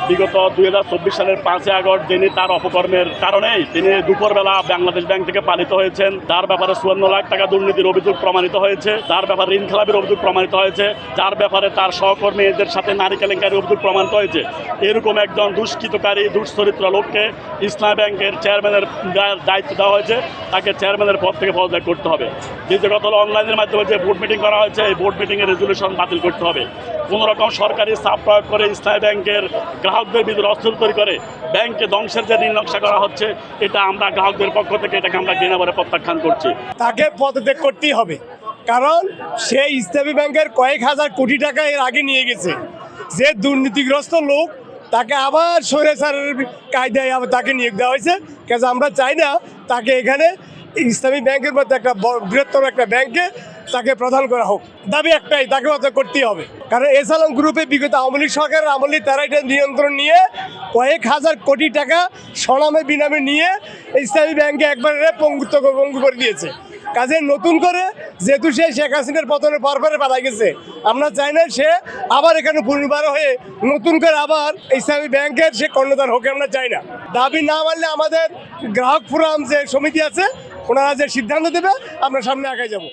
বিগত 2024 সালের 5 আগস্ট যিনি তার অপকর্মের কারণেই তিনি দুপুরবেলা বাংলাদেশ ব্যাংক থেকে পালিত হয়েছেন, যার ব্যাপারে 54 লাখ টাকা দুর্নীতির অভিযোগ প্রমাণিত হয়েছে, যার ব্যাপারে ঋণ খেলাপির অভিযোগ প্রমাণিত হয়েছে, যার ব্যাপারে তার সহকর্মীদের সাথে নারী কেলেঙ্কারির অভিযোগ প্রমাণিত হয়েছে। এরকম একজন দুষ্কৃতকারী দুশ্চরিত্র লোককে ইসলামী ব্যাংকের চেয়ারম্যানের দায়িত্ব দেওয়া হয়েছে, তাকে চেয়ারম্যানের পদ থেকে পদত্যাগ করতে হবে। দ্বিতীয়ত অনলাইনের মাধ্যমে যে বোর্ড মিটিং করা হয়েছে, এই বোর্ড মিটিংয়ের রেজুলেশন বাতিল করতে হবে। কোনো রকম সরকারি চাপ প্রয়োগ করে ইসলামী ব্যাংকের গ্রাহকদের বিরুদ্ধে অস্থির তৈরি করে ব্যাংকে ধ্বংসের যে নীল নকশা করা হচ্ছে, এটা আমরা গ্রাহকদের পক্ষ থেকে এটাকে আমরা ঘৃণাভরে প্রত্যাখ্যান করছি। তাকে পদত্যাগ করতেই হবে, কারণ সে ইসলামী ব্যাংকের কয়েক হাজার কোটি টাকা এর আগে নিয়ে গেছে। যে দুর্নীতিগ্রস্ত লোক, তাকে আবার স্বৈরাচারের কায়দায় আবার তাকে নিয়োগ দেওয়া হয়েছে। কাজে আমরা চাই না তাকে এখানে ইসলামী ব্যাংকের মধ্যে একটা বৃহত্তম একটা ব্যাংকে তাকে প্রদান করা হোক। দাবি একটাই, তাকে পদত্যাগ করতেই হবে। কারণ এসালাম গ্রুপে বিগত আওয়ামী লীগ সরকারের আমলে তারা এটা নিয়ন্ত্রণ নিয়ে কয়েক হাজার কোটি টাকা সনামে বিনামে নিয়ে ইসলামী ব্যাংকে একবারে পঙ্গু করে দিয়েছে। কাজে নতুন করে যেহেতু সে শেখ হাসিনার পতনের পরপরে পালা গেছে, আমরা চাই না সে আবার এখানে পুনর্বার হয়ে নতুন করে আবার ইসলামী ব্যাংকের সে কর্ণধার হোক, আমরা চাই না। দাবি না মানলে আমাদের গ্রাহক ফোরাম যে সমিতি আছে, ওনারা যে সিদ্ধান্ত দেবে আমরা সামনে আগায় যাব।